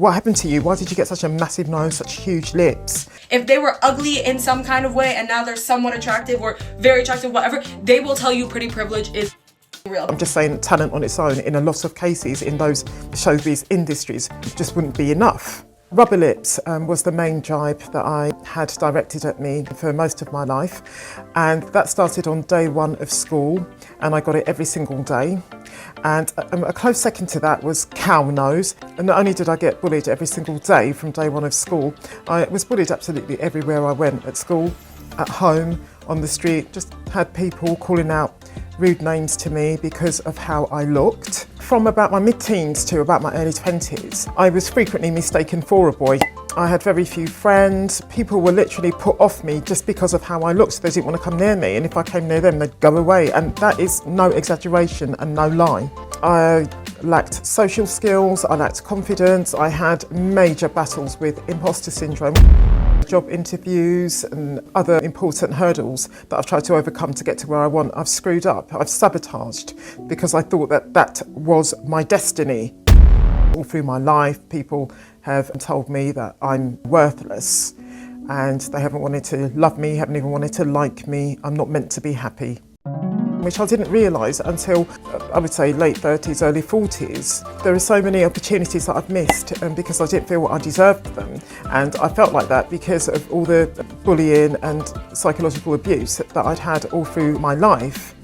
what happened to you? Why did you get such a massive nose, such huge lips? If they were ugly in some kind of way and now they're somewhat attractive or very attractive, whatever, they will tell you pretty privilege is real. I'm just saying talent on its own in a lot of cases in those showbiz industries just wouldn't be enough. Rubber lips was the main jibe that I had directed at me for most of my life, and that started on day one of school, and I got it every single day. And a close second to that was cow nose, and not only did I get bullied every single day from day one of school, I was bullied absolutely everywhere I went, at school, at home, on the street. Just had people calling out rude names to me because of how I looked. From about my mid-teens to about my early 20s, I was frequently mistaken for a boy. I had very few friends. People were literally put off me just because of how I looked. They didn't want to come near me, and if I came near them, they'd go away. And that is no exaggeration and no lie. I lacked social skills, I lacked confidence, I had major battles with imposter syndrome. Job interviews and other important hurdles that I've tried to overcome to get to where I want, I've screwed up, I've sabotaged because I thought that that was my destiny. All through my life, people have told me that I'm worthless and they haven't wanted to love me, haven't even wanted to like me. I'm not meant to be happy, which I didn't realise until, I would say, late 30s, early 40s. There are so many opportunities that I've missed because I didn't feel I deserved them. And I felt like that because of all the bullying and psychological abuse that I'd had all through my life.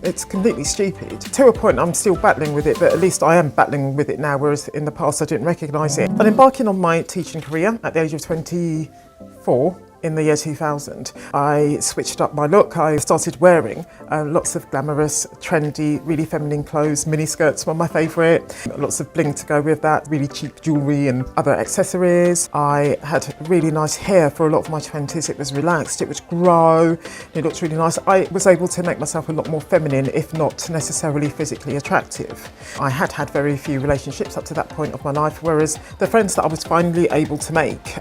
It's completely stupid. To a point, I'm still battling with it, but at least I am battling with it now, whereas in the past I didn't recognise it. But embarking on my teaching career at the age of 24, in the year 2000, I switched up my look. I started wearing lots of glamorous, trendy, really feminine clothes. Mini skirts were my favourite. Lots of bling to go with that, really cheap jewellery and other accessories. I had really nice hair for a lot of my 20s. It was relaxed, it would grow, it looked really nice. I was able to make myself a lot more feminine, if not necessarily physically attractive. I had had very few relationships up to that point of my life, whereas the friends that I was finally able to make,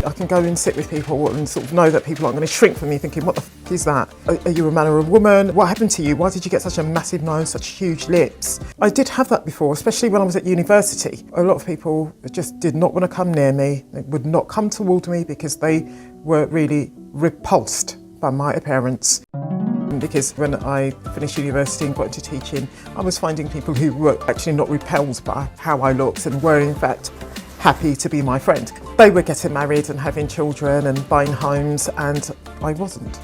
I can go and sit with people and sort of know that people aren't going to shrink from me thinking, what the f is that? Are you a man or a woman? What happened to you? Why did you get such a massive nose, such huge lips? I did have that before, especially when I was at university. A lot of people just did not want to come near me. They would not come toward me because they were really repulsed by my appearance. Because when I finished university and got into teaching, I was finding people who were actually not repelled by how I looked and were in fact happy to be my friend. They were getting married and having children and buying homes, and I wasn't.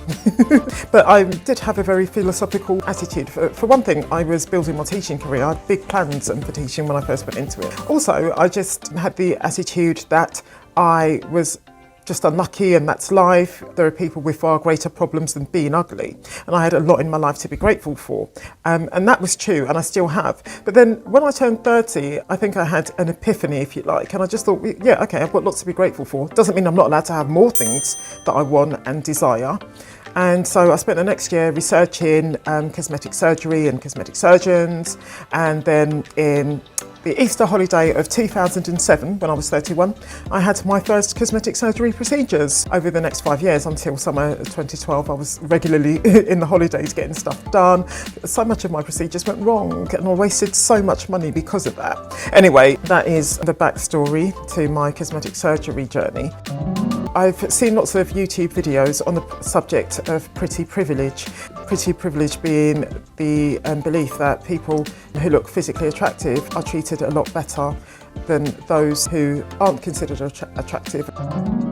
But I did have a very philosophical attitude. For one thing, I was building my teaching career. I had big plans for teaching when I first went into it. Also, I just had the attitude that I was just unlucky and that's life. There are people with far greater problems than being ugly. And I had a lot in my life to be grateful for. And that was true, and I still have. But then when I turned 30, I think I had an epiphany, if you like. And I just thought, yeah, okay, I've got lots to be grateful for. Doesn't mean I'm not allowed to have more things that I want and desire. And so I spent the next year researching cosmetic surgery and cosmetic surgeons. And then in the Easter holiday of 2007, when I was 31, I had my first cosmetic surgery procedures. Over the next 5 years, until summer 2012, I was regularly in the holidays getting stuff done. So much of my procedures went wrong, and I wasted so much money because of that. Anyway, that is the backstory to my cosmetic surgery journey. I've seen lots of YouTube videos on the subject of pretty privilege. Pretty privilege being the belief that people who look physically attractive are treated a lot better than those who aren't considered attractive.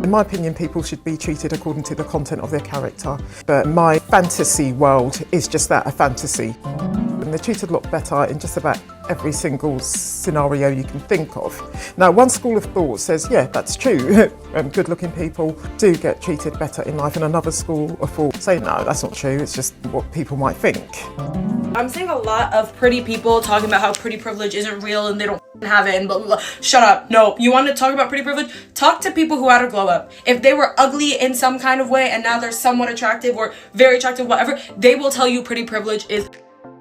In my opinion, people should be treated according to the content of their character. But my fantasy world is just that, a fantasy. And they're treated a lot better in just about every single scenario you can think of. Now, one school of thought says, yeah, that's true. Good-looking people do get treated better in life, and another school of thought say, no, that's not true. It's just what people might think. I'm seeing a lot of pretty people talking about how pretty privilege isn't real and they don't have it and blah, blah, blah. Shut up. No, you want to talk about pretty privilege? Talk to people who had a glow up. If they were ugly in some kind of way and now they're somewhat attractive or very attractive, whatever, they will tell you pretty privilege is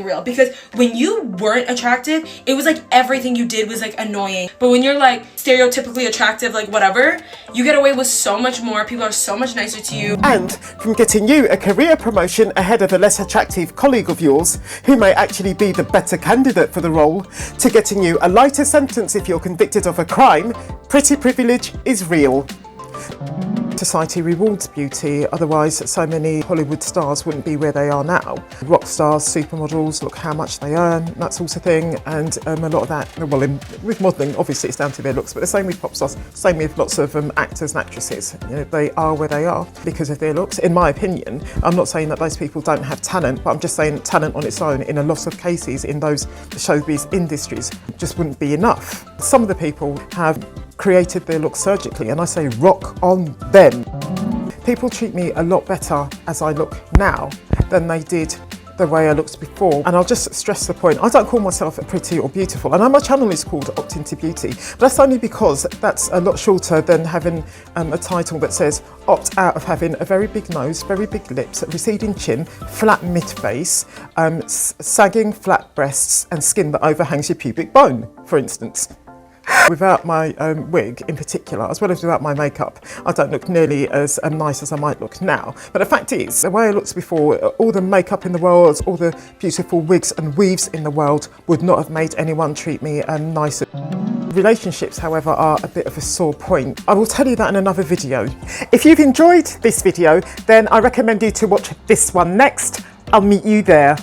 real, because when you weren't attractive, it was like everything you did was like annoying. But when you're like stereotypically attractive, like whatever, you get away with so much more. People are so much nicer to you. And from getting you a career promotion ahead of a less attractive colleague of yours, who may actually be the better candidate for the role, to getting you a lighter sentence if you're convicted of a crime, pretty privilege is real. Society rewards beauty, otherwise so many Hollywood stars wouldn't be where they are now. Rock stars, supermodels, look how much they earn, that sort of thing, and a lot of that, well, with modelling, obviously it's down to their looks, but the same with pop stars, same with lots of actors and actresses. You know, they are where they are because of their looks, in my opinion. I'm not saying that those people don't have talent, but I'm just saying talent on its own, in a lot of cases in those showbiz industries, just wouldn't be enough. Some of the people have created their look surgically, and I say rock on them. People treat me a lot better as I look now than they did the way I looked before. And I'll just stress the point, I don't call myself pretty or beautiful. I know my channel is called Opt Into Beauty, but that's only because that's a lot shorter than having a title that says opt out of having a very big nose, very big lips, receding chin, flat mid-face, sagging flat breasts and skin that overhangs your pubic bone, for instance. Without my wig in particular, as well as without my makeup, I don't look nearly as nice as I might look now. But the fact is, the way I looked before, all the makeup in the world, all the beautiful wigs and weaves in the world would not have made anyone treat me nicer. Relationships, however, are a bit of a sore point. I will tell you that in another video. If you've enjoyed this video, then I recommend you to watch this one next. I'll meet you there.